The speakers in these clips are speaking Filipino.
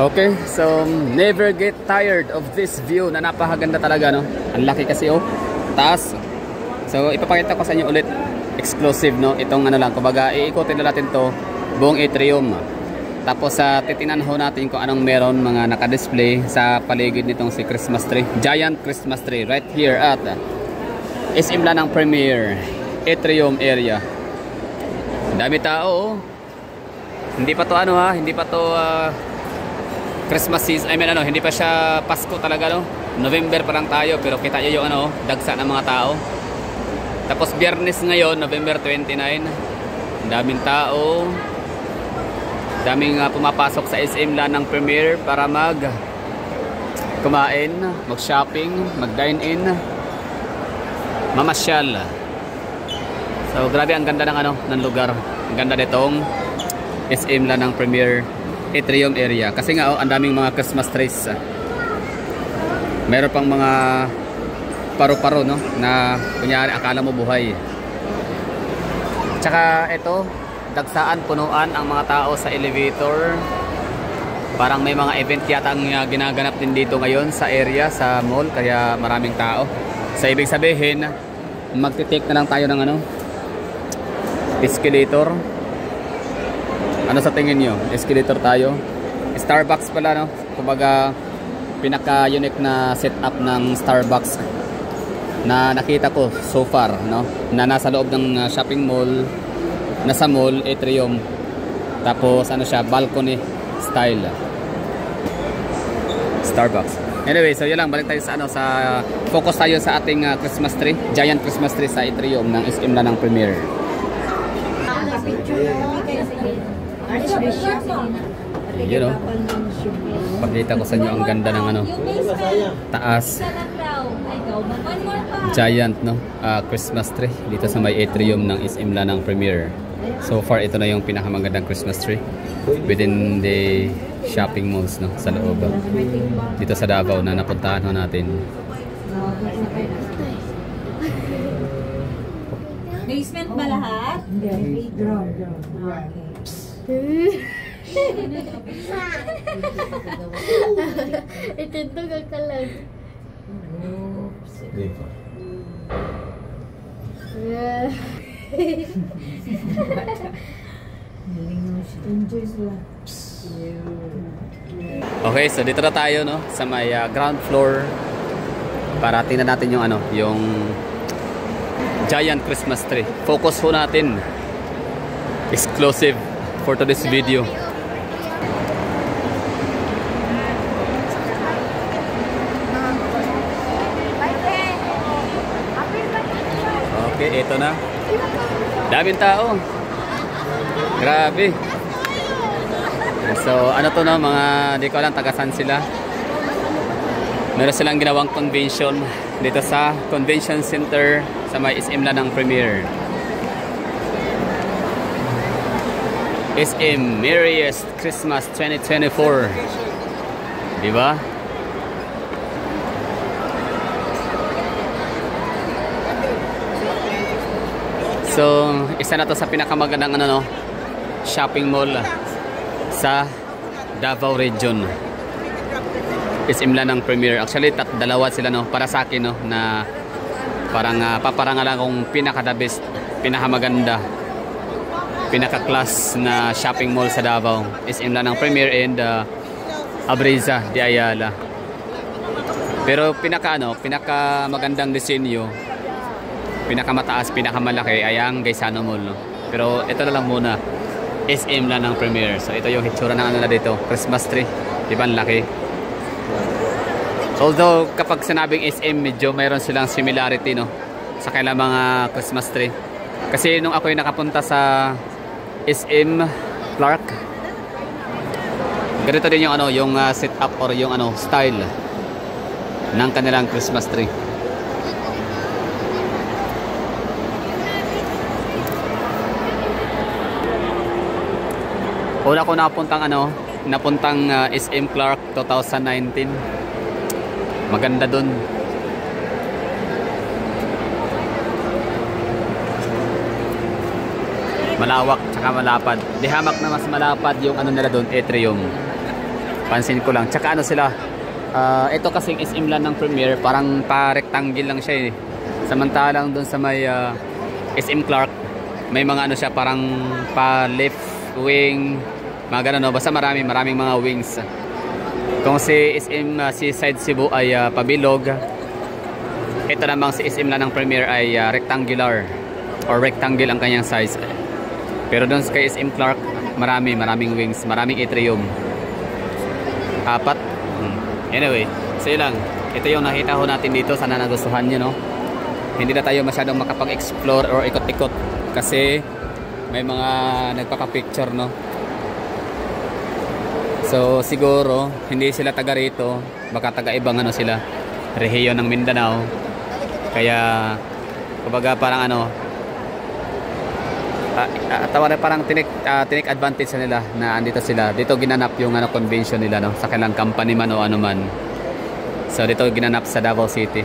Okay, so never get tired of this view na napakaganda talaga, no? Ang laki kasi, oh, taas. So ipapakita ko sa inyo ulit, exclusive, no? Itong ano lang, kumbaga iikutin na natin to buong atrium. Tapos titinan ho natin kung anong meron mga naka-display sa paligid nitong si Christmas tree, giant Christmas tree right here at SM Lanang Premier atrium area. Dami tao, oh. Hindi pa to ano, ha, hindi pa to Christmas season, I mean ano, hindi pa siya Pasko talaga, no? November pa lang tayo, pero kita nyo yung ano, dagsa ng mga tao. Tapos Biyernes ngayon, November 29. Daming tao. Daming pumapasok sa SM Lanang Premier para kumain, mag-shopping, mag-dine-in, mamasyal. So grabe, ang ganda ng ano, ng lugar. Ang ganda nitong SM Lanang Premier atrium area kasi nga, oh, ang daming mga Christmas trees. Meron pang mga paro-paro, no, na kunyari akala mo buhay. Tsaka ito, dagsaan, punuan ang mga tao sa elevator. Parang may mga event yata ang ginaganap din dito ngayon sa area, sa mall, kaya maraming tao. So ibig sabihin, magti-take na lang tayo ng ano, escalator. Ano sa tingin nyo? Escalator tayo. Starbucks pala, no? Kumbaga, pinaka-unique na setup ng Starbucks na nakita ko so far, no? Na nasa loob ng shopping mall, nasa mall, atrium. Tapos, ano siya, balcony style. Starbucks. Anyway, so yun lang. Balik tayo sa, ano, sa focus tayo sa ating Christmas tree. Giant Christmas tree sa atrium ng SM Lanang Premier. Yun, oh. Pakita ko sa inyo ang ganda ng ano, taas, giant, no, Christmas tree dito sa may atrium ng SM Lanang Premier. So far ito na yung pinakamagandang Christmas tree within the shopping malls, no, sa loob dito sa Davao na napuntahan ho natin. Basement ba lahat? Hindi. Ground. Ito kakalag. Okay, so dito na tayo, no, sa may ground floor para tingnan natin yung ano, yung giant Christmas tree. Focus ho natin, exclusive for today's video. Okay, ito na. Daming tao. Grabe. So, ano to, no, mga, di ko alam tagasan sila. Meron silang ginawang convention dito sa convention center sa may SM Lanang Premier. SM Merriest Christmas 2024. Diba? So, isa na to sa pinakamagandang ano, no, shopping mall sa Davao Region. SM Lanang Premier. Actually, dalawa sila, no, para sa akin, no, na parang paparangalan kong pinaka-the best, pinakamaganda, pinaka-class na shopping mall sa Davao. SM Lanang Premier and Abriza de Ayala. Pero pinaka-magandang disenyo, pinakamataas, pinakamalaki ay ang Gaisano Mall, no? Pero ito na lang muna, SM Lanang Premier. So ito yung hitsura ng ano na dito, Christmas tree. Diba ang laki? Although kapag sinabing SM, medyo mayroon silang similarity, no, sa kailang mga Christmas tree. Kasi nung ako'y nakapunta sa SM Clark, ganito din yung ano, yung setup or yung ano, style ng kanilang Christmas tree. Una ko napuntang SM Clark 2019. Maganda dun. Malawak tsaka malapad. Di hamak na mas malapad yung ano nila doon, atrium. Pansin ko lang. Tsaka ano sila, ito kasing SM lang ng Premier, parang pa-rectangle lang siya eh. Samantalang dun sa may SM Clark, may mga ano siya, parang pa-left wing, mga ganun, no? Basta maraming mga wings. Kung si SM Seaside Cebu ay pabilog, ito namang si SM lang ng Premier ay rectangular or rectangle ang kanyang size. Pero doon kay SM Clark, maraming wings, maraming atrium. 4. Anyway, so yun lang. Ito yung nakita ho natin dito. Sana nagustuhan nyo, no? Hindi na tayo masyadong makapag-explore or ikot-ikot kasi may mga nagpapapicture, no? So siguro hindi sila taga rito, baka taga ibang ano sila, rehiyon ng Mindanao. Kaya kumbaga parang ano, parang tinik advantage nila na andito sila. Dito ginanap yung ano convention nila, no, sa kanilang company man o ano man. So dito ginanap sa Davao City.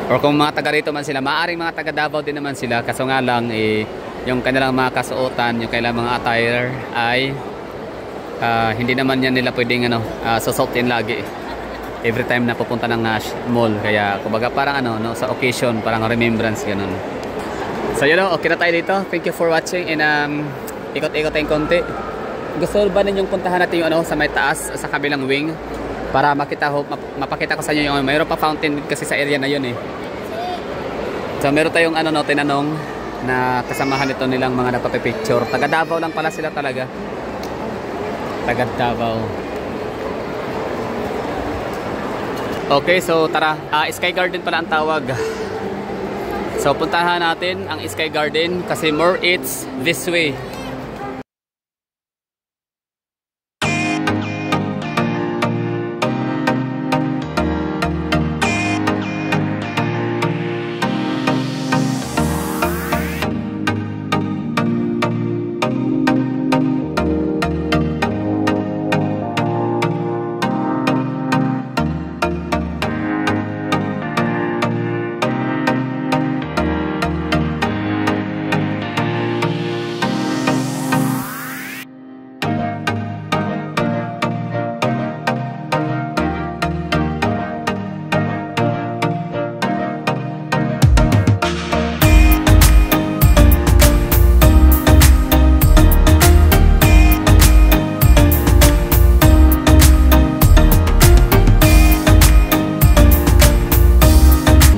Or kung mga taga rito man sila, maaring mga taga Davao din naman sila, kaso nga lang yung kanilang mga kasuotan, yung kanilang mga attire ay hindi naman yan nila pwedeng ano, susuotin lagi every time na pupunta ng mall. Kaya kumbaga parang ano, no, sa occasion, parang remembrance ganun. So yun, okay na tayo dito. Thank you for watching and ikot-ikot tayong konti. Gusto ba ninyong puntahan natin yung ano, sa may taas, sa kabilang wing, para mapakita ko sa inyo yung mayroon pa fountain kasi sa area na yun eh. So meron tayong ano, no, tinanong na kasamahan nito nilang mga nagpapipicture. Taga Davao lang pala sila talaga. Taga Davao. Okay, so tara. Sky Garden pala ang tawag. So puntahan natin ang Sky Garden kasi more it's this way.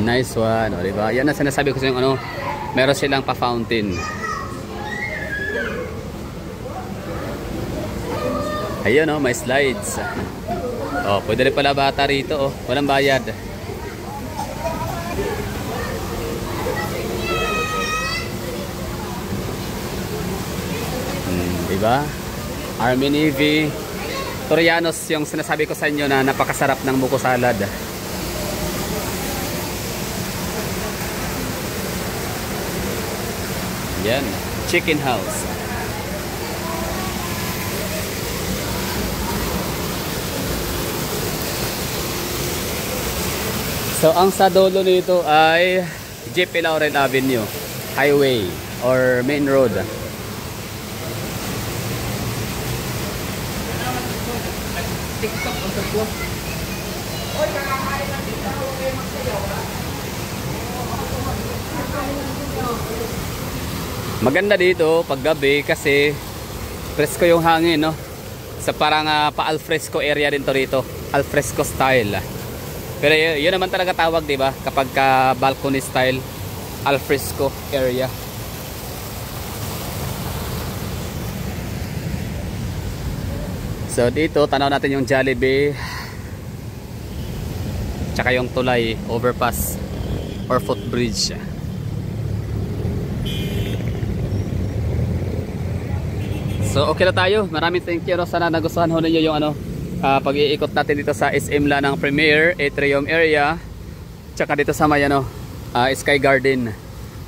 Nice one, o, diba? Yan ang sinasabi ko sa yung ano, meron silang pa-fountain. Ayun, oh, may slides. Oh, pwede rin pala bata rito, oh. Walang bayad. Diba? Army Navy. Torianos yung sinasabi ko sa inyo na napakasarap ng buko salad. Yan, chicken house. So ang sa dulo nito ay JP Laurel Avenue Highway or main road. Maganda dito pag gabi kasi presko yung hangin, no? Sa parang pa-alfresco area din to rito, alfresco style. Pero yun naman talaga tawag, di ba? Kapag ka balcony style, alfresco area. So dito tanaw natin yung Jollibee, tsaka yung tulay, overpass or footbridge. So okay na tayo. Maraming thank you, no? Sana nagustuhan ho ninyo yung ano, pag-iikot natin dito sa SM La ng Premier Atrium area, tsaka dito sa may ano, Sky Garden,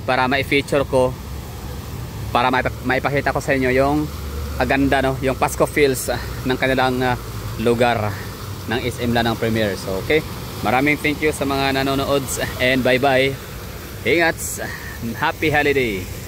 para ma-feature ko, para maipakita ko sa inyo yung aganda, no, yung Pasko feels ng kanilang lugar ng SM La ng Premier. So okay, maraming thank you sa mga nanonood and bye bye. Ingat, happy holiday.